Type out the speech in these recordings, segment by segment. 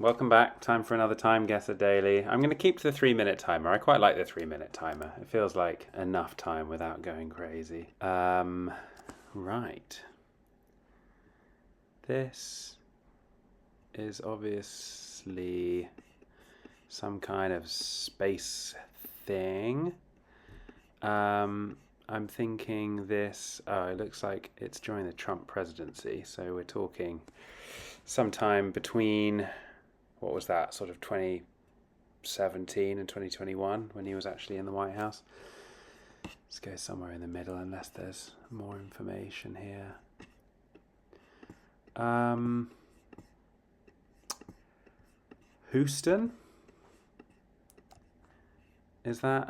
Welcome back. Time for another TimeGuessr daily. I'm going to keep to the 3 minute timer. I quite like the 3 minute timer. It feels like enough time without going crazy. Right. This is obviously some kind of space thing. I'm thinking this. Oh, it looks like it's during the Trump presidency. So we're talking sometime between, what was that, sort of 2017 and 2021 when he was actually in the White House. Let's go somewhere in the middle unless there's more information here. Houston? Is that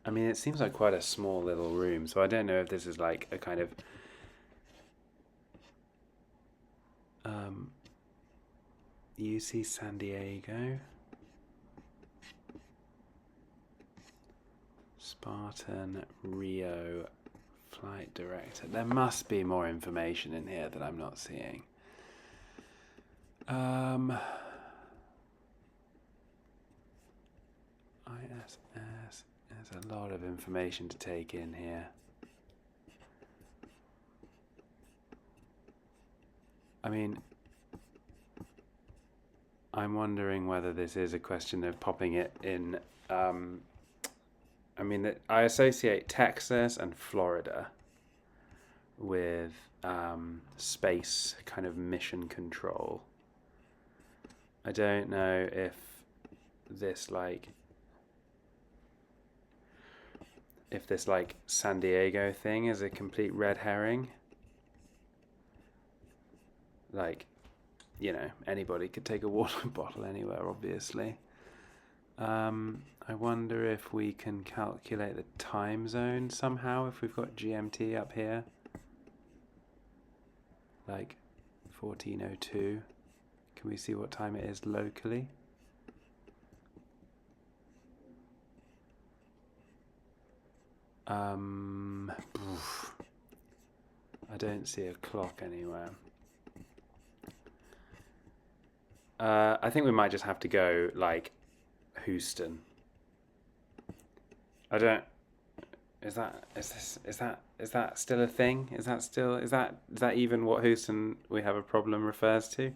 I mean, it seems like quite a small little room, so I don't know if this is like a kind of UC San Diego, Spartan Rio flight director. There must be more information in here that I'm not seeing. ISS. There's a lot of information to take in here. I mean, I'm wondering whether this is a question of popping it in. I mean, I associate Texas and Florida with space kind of mission control. I don't know if this like San Diego thing is a complete red herring. Like, anybody could take a water bottle anywhere, obviously. I wonder if we can calculate the time zone somehow if we've got GMT up here. Like 1402. Can we see what time it is locally? I don't see a clock anywhere. I think we might just have to go like Houston. I don't. Is that still a thing? Is that even what Houston we have a problem refers to,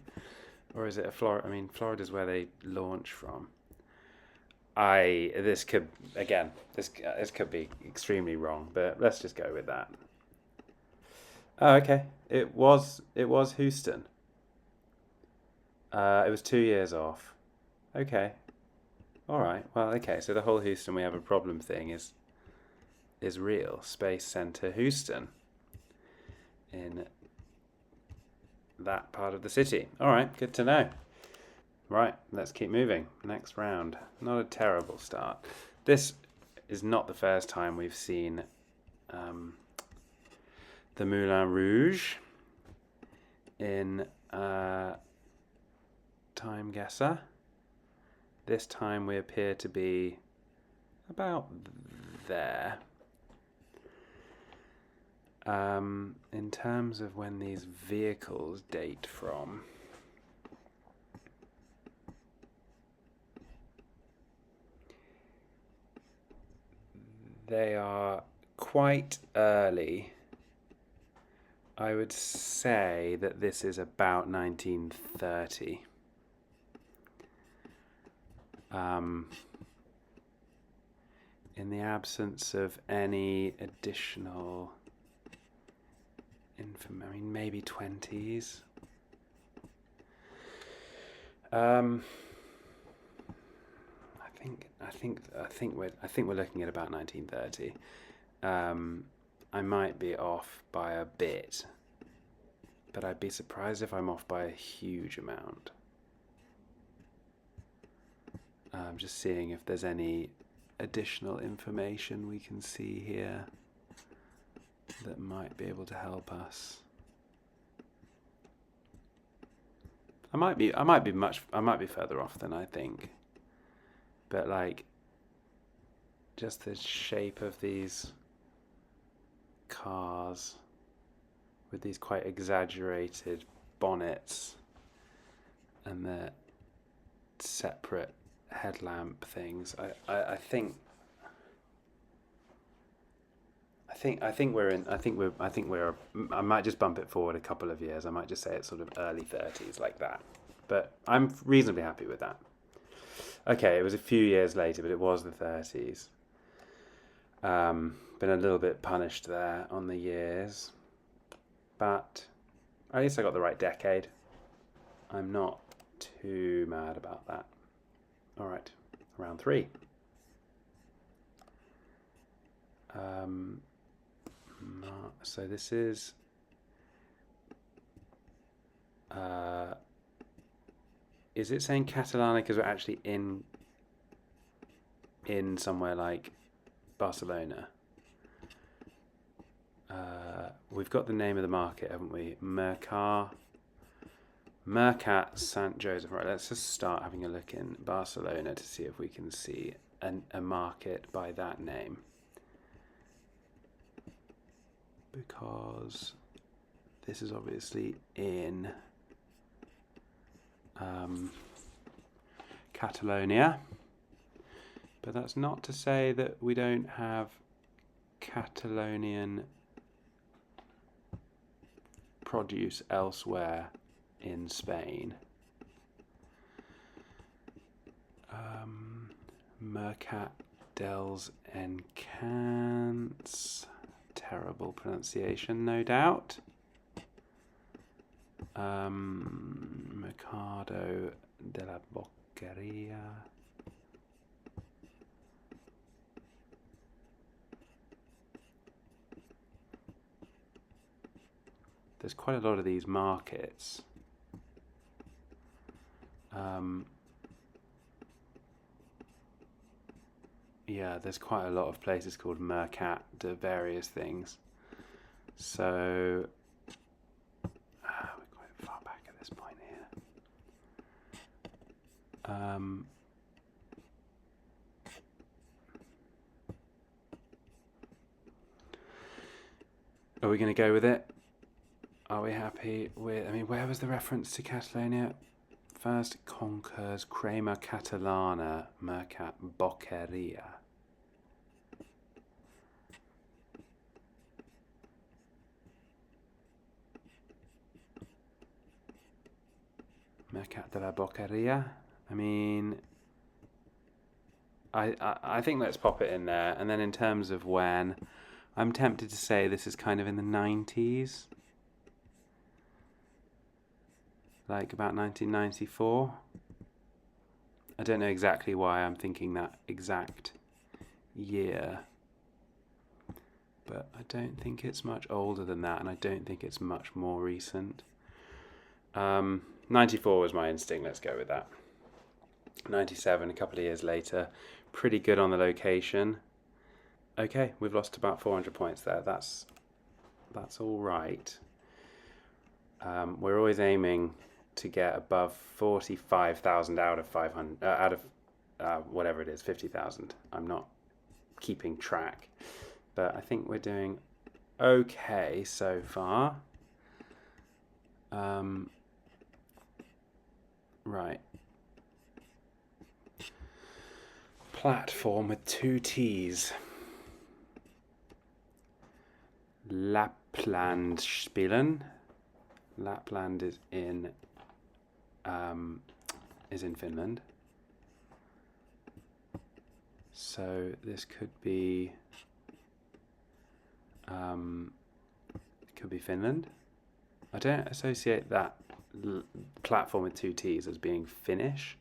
or is it a Florida? I mean, Florida's where they launch from. This could again this could be extremely wrong, but let's just go with that. Oh, okay. It was Houston. It was 2 years off. Okay. All right. Well, okay. So the whole Houston we have a problem thing is real. Space Center Houston in that part of the city. All right. Good to know. Right. Let's keep moving. Next round. Not a terrible start. This is not the first time we've seen the Moulin Rouge in TimeGuessr. This time we appear to be about there. In terms of when these vehicles date from, they are quite early. I would say that this is about 1930. In the absence of any additional information, I mean, maybe 20s. I think we're looking at about 1930. I might be off by a bit, but I'd be surprised if I'm off by a huge amount. Just seeing if there's any additional information we can see here that might be able to help us. I might be further off than I think, but like, just the shape of these cars with these quite exaggerated bonnets and the separate headlamp things. I think we're I might just bump it forward a couple of years. I might just say it's sort of early 30s like that. But I'm reasonably happy with that. Okay, it was a few years later, but it was the 30s. Been a little bit punished there on the years, but at least I got the right decade. I'm not too mad about that. All right, round 3. So this is it saying Catalana because we're actually in somewhere like Barcelona? We've got the name of the market, haven't we? Mercat Sant Joseph. Right, let's just start having a look in Barcelona to see if we can see a market by that name. Because this is obviously in Catalonia. But that's not to say that we don't have Catalonian produce elsewhere in Spain. Mercat dels Encants. Terrible pronunciation, no doubt. Mercado de la Boqueria. There's quite a lot of these markets. Yeah, there's quite a lot of places called Mercat de various things. So we're quite far back at this point here. Are we going to go with it? Are we happy with... I mean, where was the reference to Catalonia? First conquers Crema Catalana, Mercat Boqueria. Mercat de la Boqueria. I mean, I think let's pop it in there. And then in terms of when, I'm tempted to say this is kind of in the 90s. Like about 1994. I don't know exactly why I'm thinking that exact year. But I don't think it's much older than that, and I don't think it's much more recent. 94 was my instinct, let's go with that. 97, a couple of years later. Pretty good on the location. Okay, we've lost about 400 points there. That's all right. We're always aiming to get above 45,000 out of 500, out of whatever it is, 50,000. I'm not keeping track, but I think we're doing okay so far. Right. Platform with 2 T's. Lapland spielen. Lapland is in Finland. So this could be Finland. I don't associate that platform with 2 T's as being Finnish.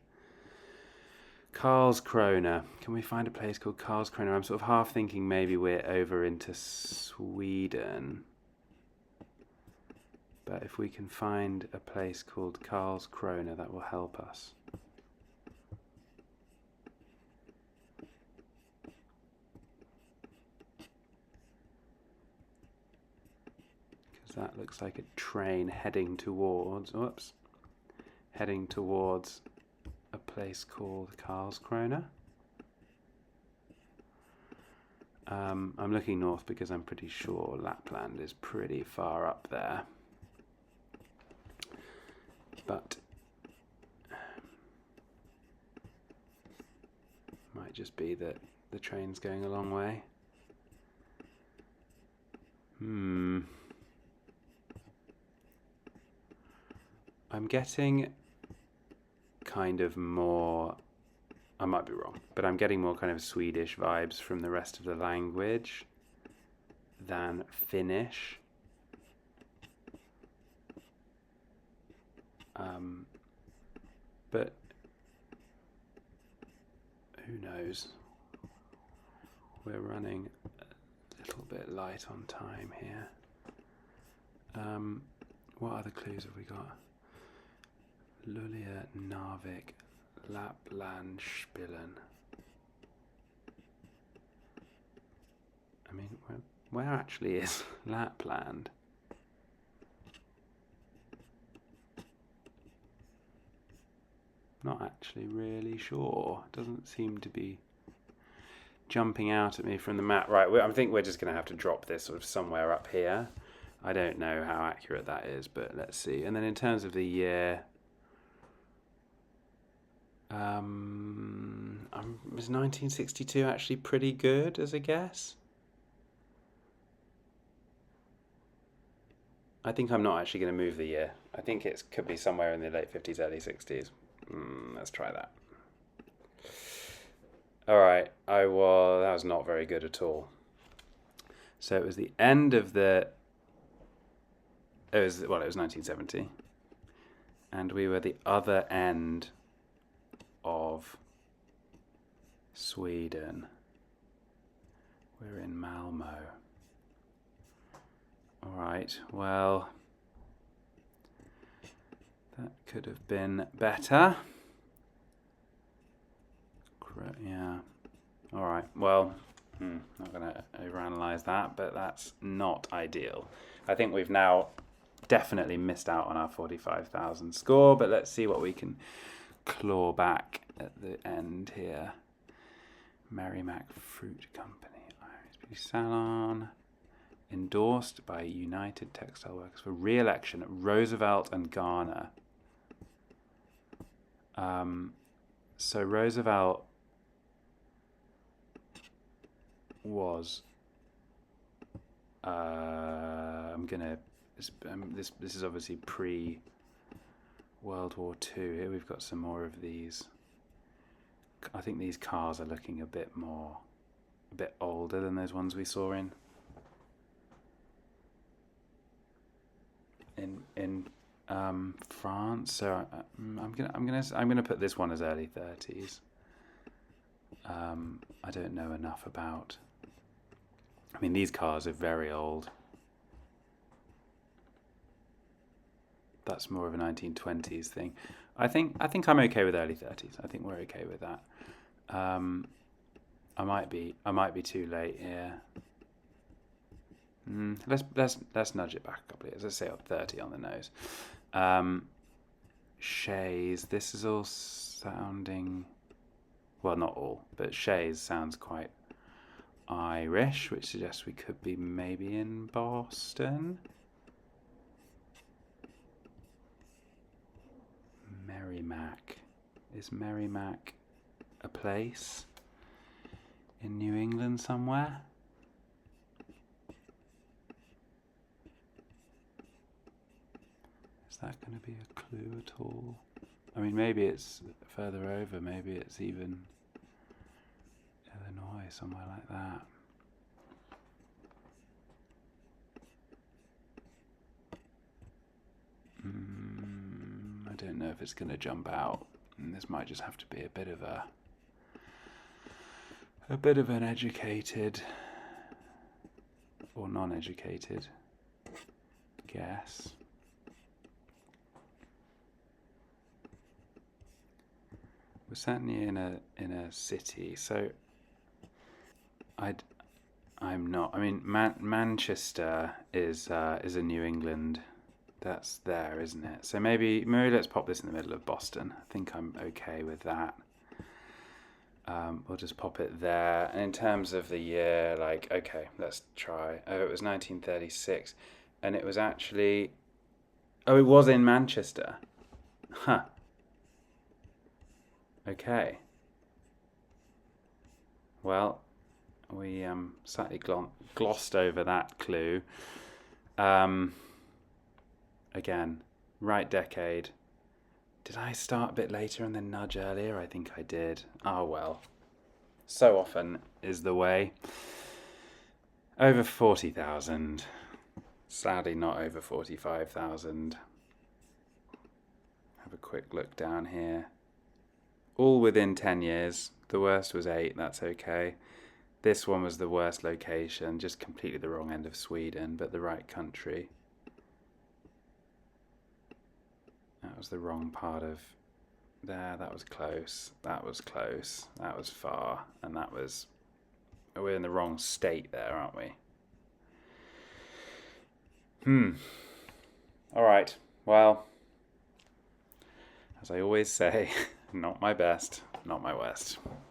Karlskrona. Can we find a place called Karlskrona? I'm sort of half thinking maybe we're over into Sweden. But if we can find a place called Karlskrona, that will help us. Because that looks like a train heading towards, a place called Karlskrona. I'm looking north because I'm pretty sure Lapland is pretty far up there. but might just be that the train's going a long way. I'm getting kind of more, I might be wrong, but I'm getting more kind of Swedish vibes from the rest of the language than Finnish. But who knows? We're running a little bit light on time here. What other clues have we got? Luleå, Narvik, Lapland, Spillen. I mean, where actually is Lapland? Not actually really sure. Doesn't seem to be jumping out at me from the map. Right, I think we're just going to have to drop this sort of somewhere up here. I don't know how accurate that is, but let's see. And then in terms of the year, was 1962 actually pretty good as a guess? I think I'm not actually going to move the year. I think it could be somewhere in the late 50s, early 60s. Let's try that. All right, that was not very good at all. So it was the end of it was 1970. And we were the other end of Sweden. We're in Malmo. All right, well, that could have been better. Yeah. All right, well, not going to overanalyze that, but that's not ideal. I think we've now definitely missed out on our 45,000 score, but let's see what we can claw back at the end here. Merrimack Fruit Company, Irish Beauty Salon, endorsed by United Textile Workers for re-election at Roosevelt and Garner. So Roosevelt was this is obviously pre World War II. Here we've got some more of these. I think these cars are looking a bit older than those ones we saw in France. So I'm gonna put this one as early 30s. I don't know enough about. I mean, these cars are very old. That's more of a 1920s thing. I think I'm okay with early 30s. I think we're okay with that. I might be too late here. Let's nudge it back a couple of years. Let's say 30 on the nose. Shays. This is all sounding, well, not all, but Shays sounds quite Irish, which suggests we could be maybe in Boston. Merrimack. Is Merrimack a place in New England somewhere? Is that going to be a clue at all? I mean, maybe it's further over. Maybe it's even Illinois, somewhere like that. I don't know if it's going to jump out. And this might just have to be a bit of an educated or non-educated guess. We're certainly in a city, so I'm not. I mean, Manchester is a New England. That's there, isn't it? So maybe let's pop this in the middle of Boston. I think I'm okay with that. We'll just pop it there. And in terms of the year, okay, let's try. Oh, it was 1936, and it was actually. Oh, it was in Manchester. Huh. Okay. Well, we slightly glossed over that clue. Again, right decade. Did I start a bit later and then nudge earlier? I think I did. Oh well. So often is the way. Over 40,000. Sadly, not over 45,000. Have a quick look down here. All within 10 years. The worst was 8, that's okay. This one was the worst location, just completely the wrong end of Sweden, but the right country. That was the wrong part of there. That was close. That was close. That was far. And that was... We're in the wrong state there, aren't we? All right. Well, as I always say, not my best, not my worst.